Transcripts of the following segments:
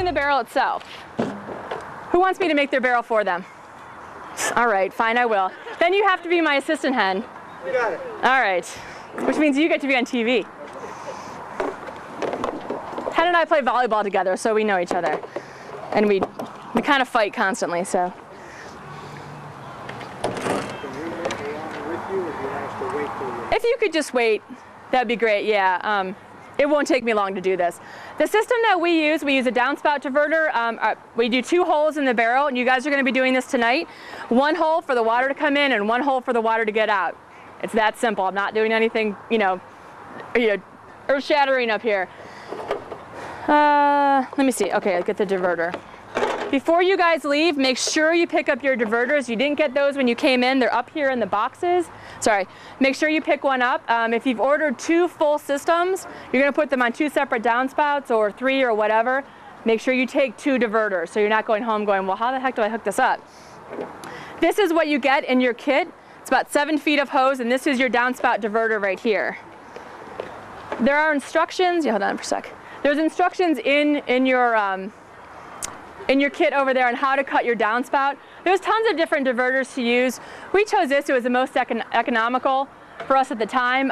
the barrel itself. Who wants me to make their barrel for them? All right, fine, I will. Then you have to be my assistant hen. You got it. All right, which means you get to be on TV. Hen and I play volleyball together, so we know each other. And we kind of fight constantly, so. If you could just wait, that'd be great, yeah. It won't take me long to do this. The system that we use a downspout diverter. We do 2 holes in the barrel, and you guys are going to be doing this tonight. 1 hole for the water to come in and 1 hole for the water to get out. It's that simple. I'm not doing anything, earth-shattering up here. Let me see. Okay, I'll get the diverter. Before you guys leave, make sure you pick up your diverters. You didn't get those when you came in. They're up here in the boxes. Sorry. Make sure you pick one up. If you've ordered 2 full systems, you're going to put them on 2 separate downspouts or 3 or whatever. Make sure you take 2 diverters so you're not going home going, well, how the heck do I hook this up? This is what you get in your kit. It's about 7 feet of hose, and this is your downspout diverter right here. There are instructions. Yeah, hold on for a sec. There's instructions in your kit over there on how to cut your downspout. There's tons of different diverters to use. We chose this. It was the most economical for us at the time.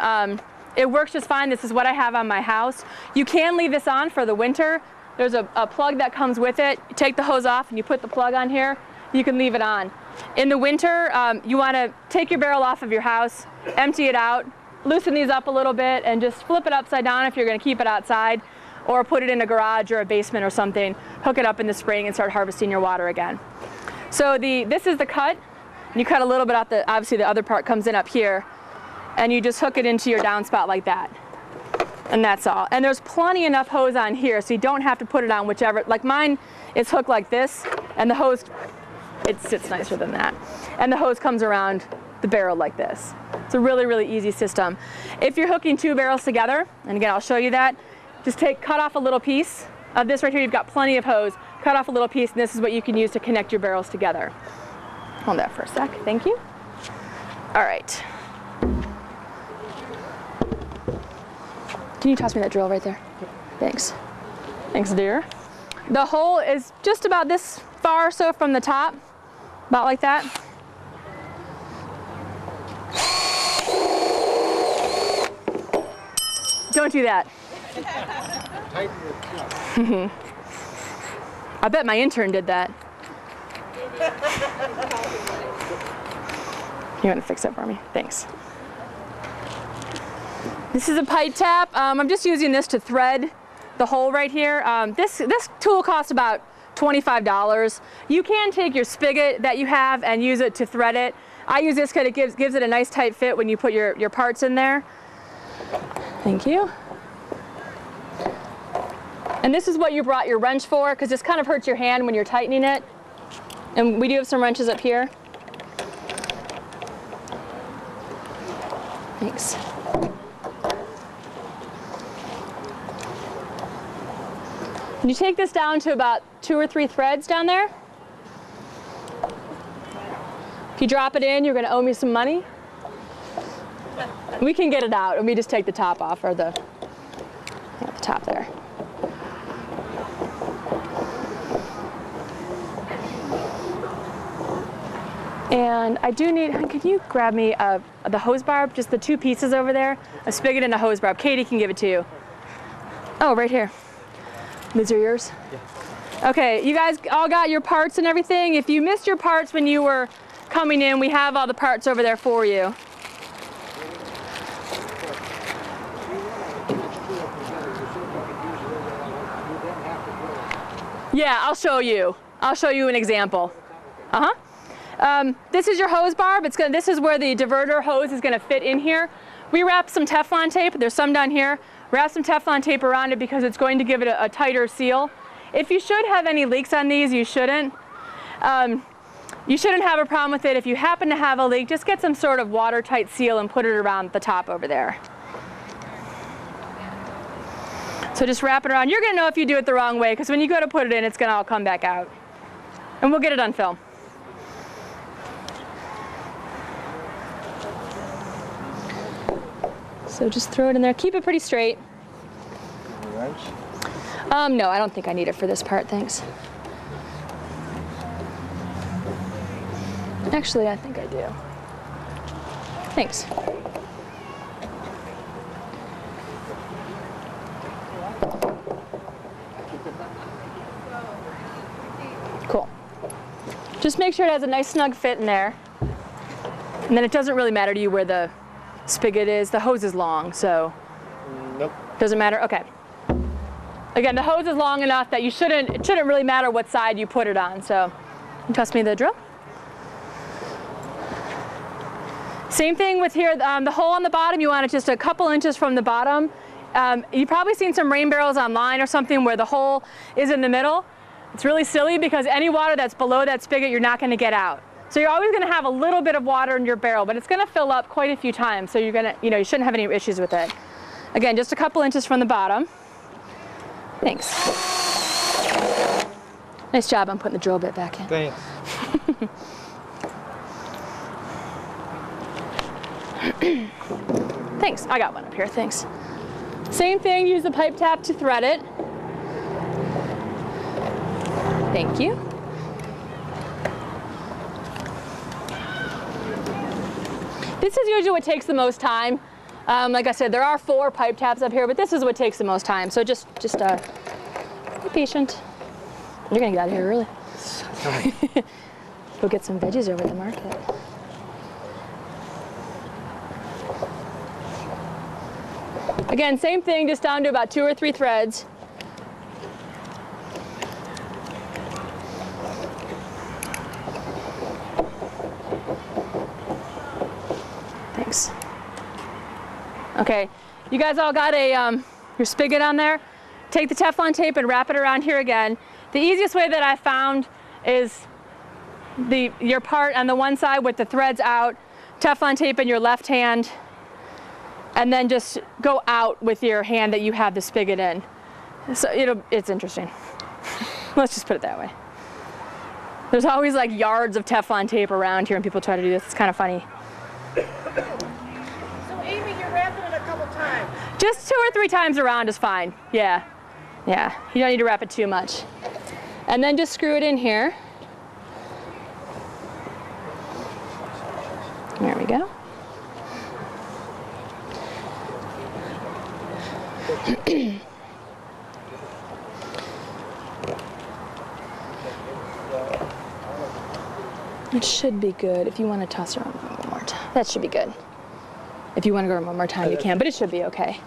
It works just fine. This is what I have on my house. You can leave this on for the winter. There's a plug that comes with it. You take the hose off and you put the plug on here. You can leave it on. In the winter, you want to take your barrel off of your house, empty it out, loosen these up a little bit, and just flip it upside down if you're going to keep it outside, or put it in a garage or a basement or something, hook it up in the spring and start harvesting your water again. So this is the cut. You cut a little bit out obviously the other part comes in up here, and you just hook it into your downspout like that. And that's all. And there's plenty enough hose on here, so you don't have to put it on whichever, like mine is hooked like this, and the hose, it sits nicer than that. And the hose comes around the barrel like this. It's a really, really easy system. If you're hooking 2 barrels together, and again, I'll show you that, just cut off a little piece of this right here. You've got plenty of hose. Cut off a little piece, and this is what you can use to connect your barrels together. Hold that for a sec. Thank you. All right. Can you toss me that drill right there? Thanks. Thanks, dear. The hole is just about this far or so from the top, about like that. Don't do that. I bet my intern did that. You want to fix that for me? Thanks. This is a pipe tap. I'm just using this to thread the hole right here. This tool costs about $25. You can take your spigot that you have and use it to thread it. I use this because it gives it a nice tight fit when you put your parts in there. Thank you. And this is what you brought your wrench for, because this kind of hurts your hand when you're tightening it. And we do have some wrenches up here. Thanks. And you take this down to about 2 or 3 threads down there. If you drop it in, you're going to owe me some money. We can get it out, and we just take the top off, or the top there. And I do need, can you grab me the hose barb, just the 2 pieces over there? A spigot and a hose barb. Katie can give it to you. Oh, right here. These are yours? Yeah. Okay, you guys all got your parts and everything? If you missed your parts when you were coming in, we have all the parts over there for you. Yeah, I'll show you. I'll show you an example. This is your hose barb. This is where the diverter hose is going to fit in here. We wrap some Teflon tape. There's some down here. Wrap some Teflon tape around it because it's going to give it a tighter seal. If you should have any leaks on these, you shouldn't. You shouldn't have a problem with it. If you happen to have a leak, just get some sort of watertight seal and put it around the top over there. So just wrap it around. You're going to know if you do it the wrong way, because when you go to put it in, it's going to all come back out. And we'll get it on film. So just throw it in there. Keep it pretty straight. No, I don't think I need it for this part, thanks. Actually, I think I do. Thanks. Cool. Just make sure it has a nice snug fit in there. And then it doesn't really matter to you where the spigot is. The hose is long, so. Nope. Doesn't matter? Okay. Again, the hose is long enough that it shouldn't really matter what side you put it on, so. Toss me the drill. Same thing with here, the hole on the bottom, you want it just a couple inches from the bottom. You've probably seen some rain barrels online or something where the hole is in the middle. It's really silly because any water that's below that spigot, you're not gonna get out. So you're always gonna have a little bit of water in your barrel, but it's gonna fill up quite a few times, so you're gonna, you shouldn't have any issues with it. Again, just a couple inches from the bottom. Thanks. Nice job on putting the drill bit back in. Thanks. Thanks, I got one up here, thanks. Same thing, use the pipe tap to thread it. Thank you. This is usually what takes the most time. Like I said, there are 4 pipe taps up here, but this is what takes the most time. So just be patient. You're gonna get out of here early. Go get some veggies over at the market. Again, same thing, just down to about 2 or 3 threads. Thanks. Okay, you guys all got your spigot on there? Take the Teflon tape and wrap it around here again. The easiest way that I found is your part on the one side with the threads out, Teflon tape in your left hand, and then just go out with your hand that you have the spigot in. So it's interesting. Let's just put it that way. There's always like yards of Teflon tape around here when people try to do this. It's kind of funny. So Amy, you're wrapping it a couple times. Just 2 or 3 times around is fine. Yeah. Yeah, you don't need to wrap it too much. And then just screw it in here. There we go. It should be good. If you want to toss it around one more time, that should be good. If you want to go around one more time, you can, but it should be okay.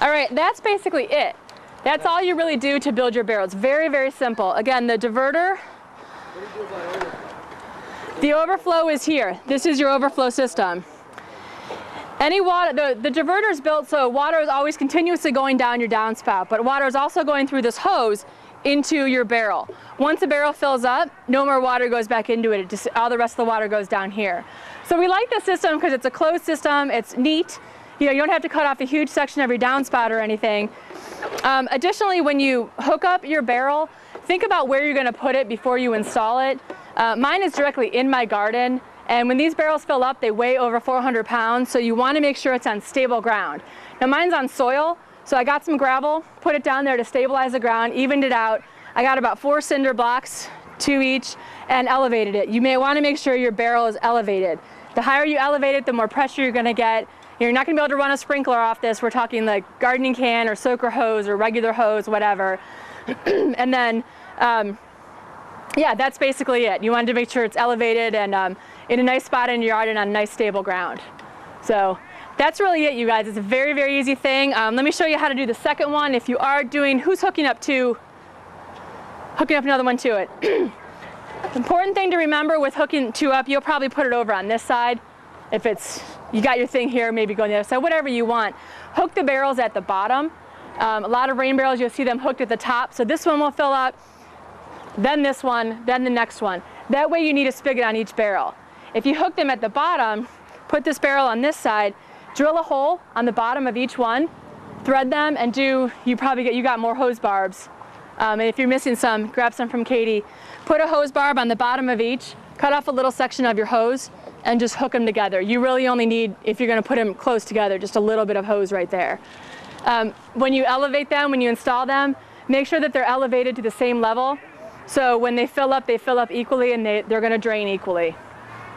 All right, that's basically it. That's all you really do to build your barrel. It's very, very simple. Again, the diverter, the overflow is here. This is your overflow system. Any water, the diverter is built so water is always continuously going down your downspout, but water is also going through this hose into your barrel. Once the barrel fills up, no more water goes back into it. All the rest of the water goes down here. So we like this system because it's a closed system. It's neat. You don't have to cut off a huge section of your downspout or anything. Additionally, when you hook up your barrel, think about where you're going to put it before you install it. Mine is directly in my garden. And when these barrels fill up, they weigh over 400 pounds, so you want to make sure it's on stable ground. Now mine's on soil, so I got some gravel, put it down there to stabilize the ground, evened it out. I got about 4 cinder blocks, 2 each, and elevated it. You may want to make sure your barrel is elevated. The higher you elevate it, the more pressure you're going to get. You're not going to be able to run a sprinkler off this. We're talking like gardening can or soaker hose or regular hose, whatever. And then, yeah, that's basically it. You want to make sure it's elevated and in a nice spot in your yard and on nice stable ground. So that's really it, you guys. It's a very, very easy thing. Let me show you how to do the second one. If you are doing, who's hooking up another one to it? Important thing to remember with hooking 2 up, you'll probably put it over on this side. If you got your thing here, maybe go on the other side, whatever you want. Hook the barrels at the bottom. A lot of rain barrels, you'll see them hooked at the top. So this one will fill up, then this one, then the next one. That way you need a spigot on each barrel. If you hook them at the bottom, put this barrel on this side, drill a hole on the bottom of each one, thread them, and you got more hose barbs. And if you're missing some, grab some from Katie. Put a hose barb on the bottom of each, cut off a little section of your hose, and just hook them together. You really only need, if you're going to put them close together, just a little bit of hose right there. When you elevate them, when you install them, make sure that they're elevated to the same level. So when they fill up equally, and they're going to drain equally.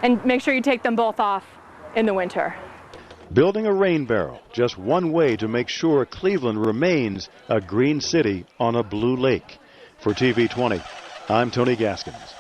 And make sure you take them both off in the winter. Building a rain barrel, just one way to make sure Cleveland remains a green city on a blue lake. For TV 20, I'm Tony Gaskins.